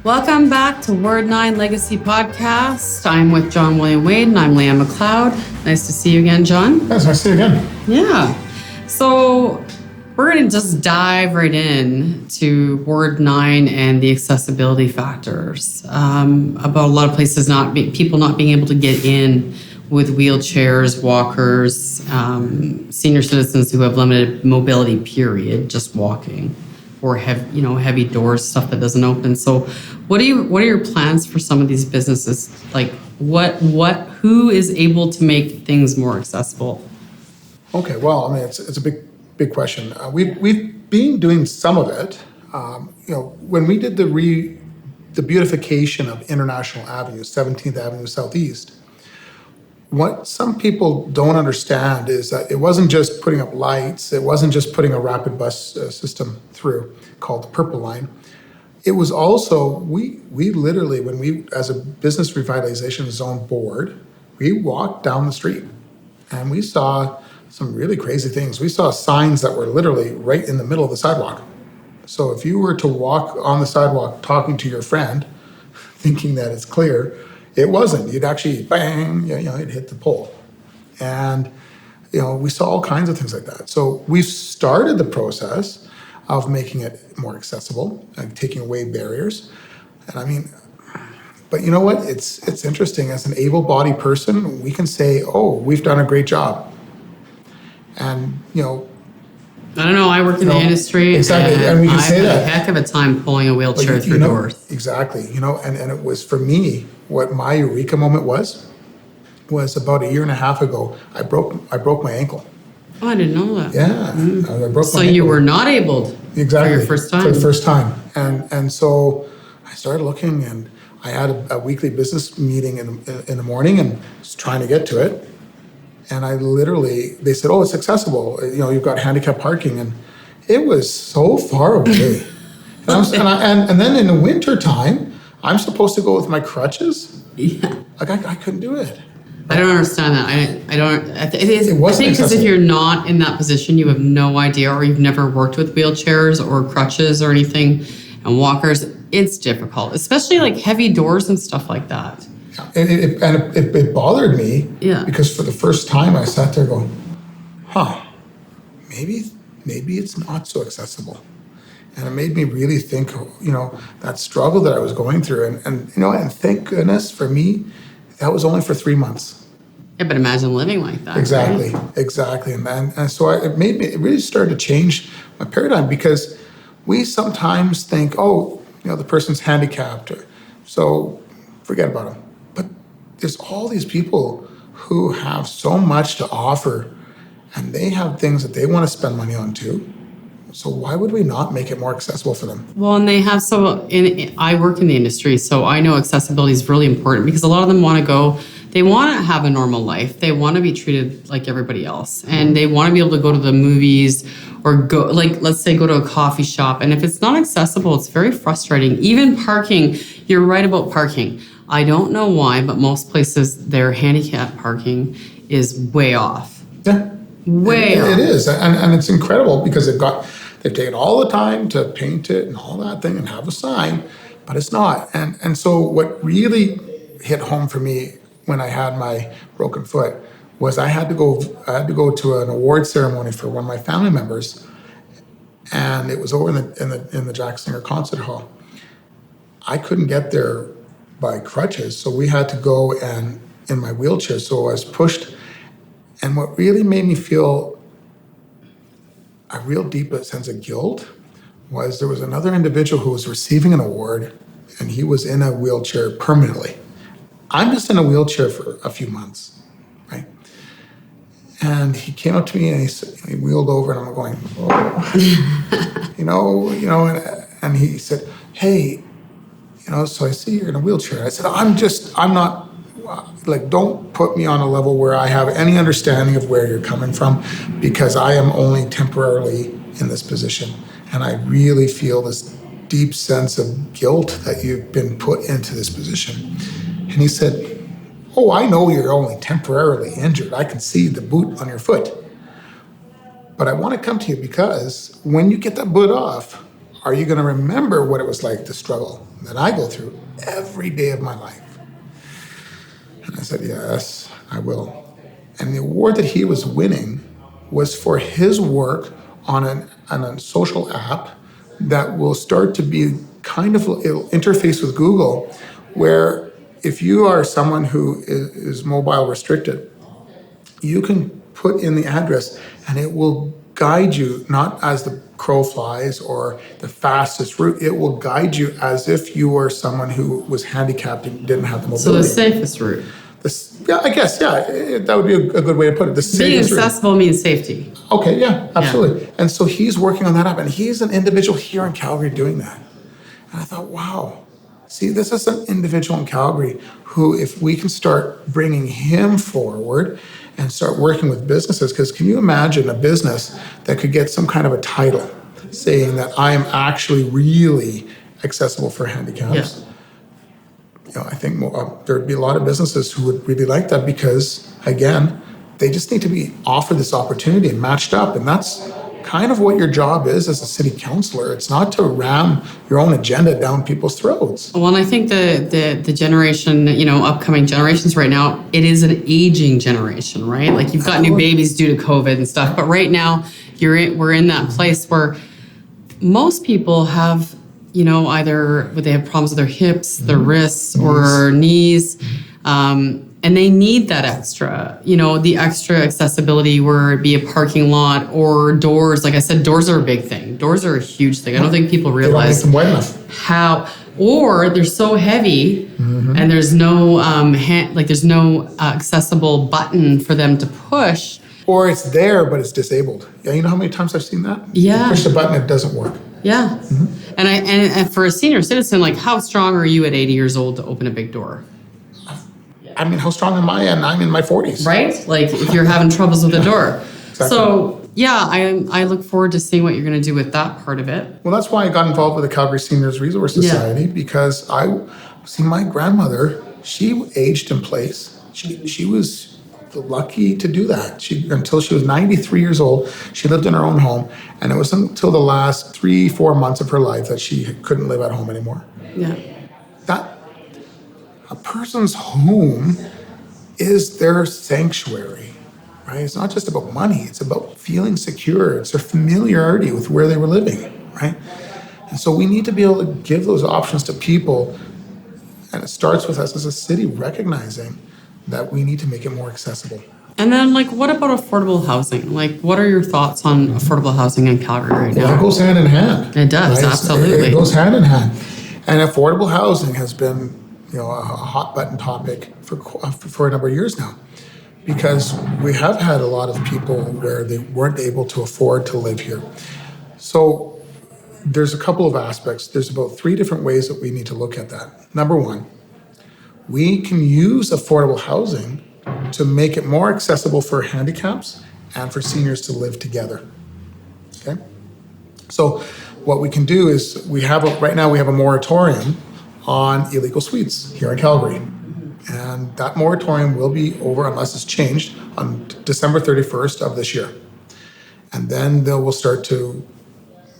Welcome back to Word 9 Legacy Podcast. I'm with John William Wade and I'm LeAnne Mcleod. Nice to see you again, John. Yes, nice to see you again. Yeah. So we're going to just dive right in to Word 9 and the accessibility factors. About a lot of places people not being able to get in with wheelchairs, walkers, senior citizens who have limited mobility, period, just walking, or heavy doors, stuff that doesn't open. So what are your plans for some of these businesses? Like who is able to make things more accessible? Okay, well, I mean, it's a big question. We've been doing some of it. When we did the beautification of International Avenue, 17th Avenue Southeast, what some people don't understand is that it wasn't just putting up lights, it wasn't just putting a rapid bus system through called the Purple Line. It was also, we literally, when we, as a business revitalization zone board, we walked down the street and we saw some really crazy things. We saw signs that were literally right in the middle of the sidewalk. So if you were to walk on the sidewalk talking to your friend, thinking that it's clear, it wasn't. You'd actually bang, it'd hit the pole. And, we saw all kinds of things like that. So we've started the process of making it more accessible and taking away barriers. And I mean, but you know what? It's interesting. As an able-bodied person, we can say, oh, we've done a great job. And, I don't know. I work in the industry. Exactly, and we can say that. I had a heck of a time pulling a wheelchair through doors. Exactly, and it was, for me, what my eureka moment was about a year and a half ago. I broke my ankle. Oh, I didn't know that. Yeah, I broke my ankle. So you were not able exactly for your first time. For the first time, and so I started looking, and I had a weekly business meeting in the morning, and was trying to get to it. And they said, oh, it's accessible. You've got handicap parking. And it was so far away. and then in the winter time, I'm supposed to go with my crutches? Yeah. Like, I couldn't do it. I don't understand that. I think wasn't because if accessible. you're not in that position, you have no idea, or you've never worked with wheelchairs or crutches or anything, and walkers, it's difficult, especially like heavy doors and stuff like that. And it bothered me, yeah, because for the first time I sat there going, maybe it's not so accessible. And it made me really think, that struggle that I was going through. And thank goodness for me, that was only for 3 months. Yeah, but imagine living like that. Exactly, right? Exactly. And so it really started to change my paradigm, because we sometimes think, the person's handicapped, so forget about them. But there's all these people who have so much to offer, and they have things that they want to spend money on too. So why would we not make it more accessible for them? Well, and they have I work in the industry, so I know accessibility is really important, because a lot of them they want to have a normal life. They want to be treated like everybody else, and they want to be able to go to the movies or let's say go to a coffee shop. And if it's not accessible, it's very frustrating. Even parking, you're right about parking. I don't know why, but most places, their handicap parking is way off. Yeah. Way off. It is, and it's incredible, because they've taken all the time to paint it and all that thing and have a sign, but it's not. And so what really hit home for me when I had my broken foot was I had to go to an award ceremony for one of my family members, and it was over in the Jack Singer Concert Hall. I couldn't get there by crutches, so we had to go and in my wheelchair, so I was pushed. And what really made me feel a real deep sense of guilt was there was another individual who was receiving an award, and he was in a wheelchair permanently. I'm just in a wheelchair for a few months, right? And he came up to me and he wheeled over, and I'm going, and he said, hey, so I see you're in a wheelchair. I said, I'm not, don't put me on a level where I have any understanding of where you're coming from, because I am only temporarily in this position. And I really feel this deep sense of guilt that you've been put into this position. And he said, oh, I know you're only temporarily injured. I can see the boot on your foot. But I want to come to you because when you get that boot off, are you going to remember what it was like to struggle that I go through every day of my life? And I said, yes, I will. And the award that he was winning was for his work on a social app that will start to be it'll interface with Google, where if you are someone who is mobile restricted, you can put in the address and it will guide you, not as the crow flies or the fastest route. It will guide you as if you were someone who was handicapped and didn't have the mobility. So the safest route. I guess, that would be a good way to put it. Being accessible means safety. Okay, yeah, absolutely. Yeah. And so he's working on that app, and he's an individual here in Calgary doing that. And I thought, wow, see, this is an individual in Calgary who, if we can start bringing him forward and start working with businesses, because can you imagine a business that could get some kind of a title saying that I am actually really accessible for handicaps? Yeah. I think there'd be a lot of businesses who would really like that because, again, they just need to be offered this opportunity and matched up. And that's kind of what your job is as a city councillor. It's not to ram your own agenda down people's throats. Well, and I think the generation, upcoming generations right now, it is an aging generation, right? Like you've got new babies due to COVID and stuff. But right now, we're in that place where most people have, either they have problems with their hips, their wrists, or knees. And they need that extra, the extra accessibility, where it be a parking lot or doors. Like I said, doors are a big thing. Doors are a huge thing. I don't think people realize how, or they're so heavy and there's no there's no accessible button for them to push. Or it's there, but it's disabled. Yeah, you know how many times I've seen that? Yeah. You push the button, it doesn't work. Yeah. And for a senior citizen, like how strong are you at 80 years old to open a big door? I mean, how strong am I? And I'm in my 40s. Right? Like if you're having troubles with the door. Exactly. So yeah, I look forward to seeing what you're going to do with that part of it. Well, that's why I got involved with the Calgary Seniors Resource Society, because my grandmother, she aged in place. She was lucky to do that. Until she was 93 years old, she lived in her own home. And it was until the last 3-4 months of her life that she couldn't live at home anymore. Yeah. A person's home is their sanctuary, right? It's not just about money. It's about feeling secure. It's their familiarity with where they were living, right? And so we need to be able to give those options to people. And it starts with us as a city recognizing that we need to make it more accessible. And then, what about affordable housing? What are your thoughts on affordable housing in Calgary right now? That goes hand in hand. It does, right? Absolutely. It goes hand in hand. And affordable housing has been a hot button topic for a number of years now, because we have had a lot of people where they weren't able to afford to live here. So there's a couple of aspects. There's about 3 different ways that we need to look at that. Number 1, we can use affordable housing to make it more accessible for handicaps and for seniors to live together. Okay? So what we can do is right now we have a moratorium on illegal suites here in Calgary. And that moratorium will be over, unless it's changed, on December 31st of this year. And then they will start to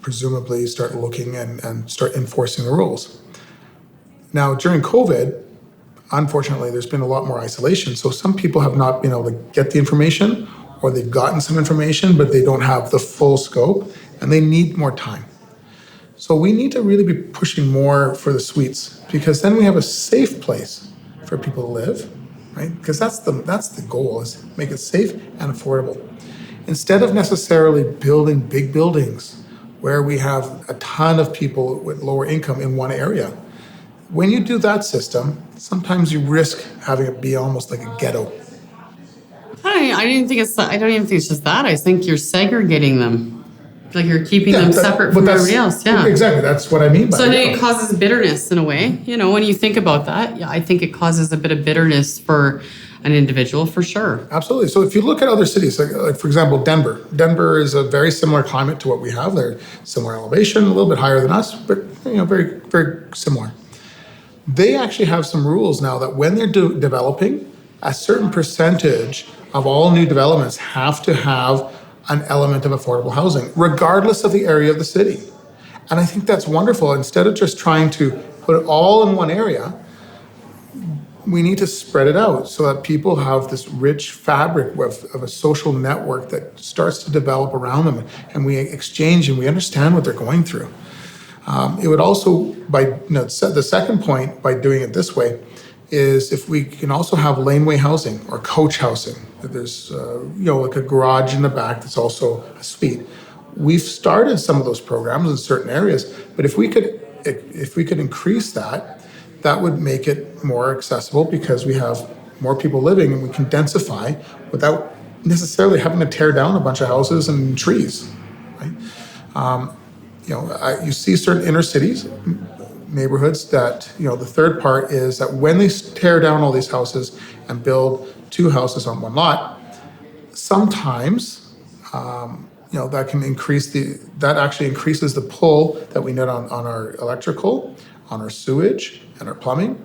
presumably start looking and start enforcing the rules. Now, during COVID, unfortunately, there's been a lot more isolation. So some people have not been able to get the information, or they've gotten some information, but they don't have the full scope, and they need more time. So we need to really be pushing more for the suites, because then we have a safe place for people to live, right? Because that's the goal, is make it safe and affordable. Instead of necessarily building big buildings where we have a ton of people with lower income in one area. When you do that system, sometimes you risk having it be almost like a ghetto. I don't even think it's just that. I think you're segregating them. Like you're keeping them separate from everybody else. Yeah, exactly. That's what I mean by it. So I think it causes bitterness in a way. When you think about that, yeah, I think it causes a bit of bitterness for an individual, for sure. Absolutely. So if you look at other cities, like for example, Denver. Denver is a very similar climate to what we have. They're similar elevation, a little bit higher than us, but very, very similar. They actually have some rules now that when they're developing, a certain percentage of all new developments have to have an element of affordable housing, regardless of the area of the city. And I think that's wonderful. Instead of just trying to put it all in one area, we need to spread it out so that people have this rich fabric of a social network that starts to develop around them, and we exchange and we understand what they're going through. It would also, the second point by doing it this way is if we can also have laneway housing or coach housing. There's like a garage in the back that's also a suite. We've started some of those programs in certain areas, but if we could increase that, that would make it more accessible because we have more people living and we can densify without necessarily having to tear down a bunch of houses and trees, right? You see certain inner cities, neighborhoods that, the third part is that when they tear down all these houses and build 2 houses on one lot, sometimes, that can that actually increases the pull that we need on our electrical, on our sewage and our plumbing.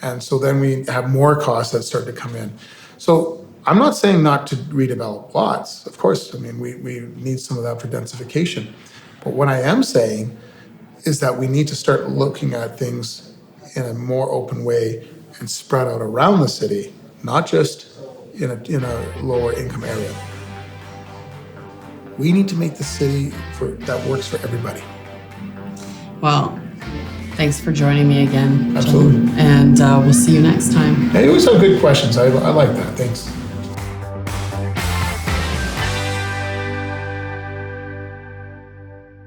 And so then we have more costs that start to come in. So I'm not saying not to redevelop lots. Of course, we need some of that for densification. But what I am saying is that we need to start looking at things in a more open way and spread out around the city, not just in a lower income area. We need to make the city that works for everybody. Well, thanks for joining me again. Absolutely. Jen. And we'll see you next time. Hey, you always have good questions. I like that. Thanks.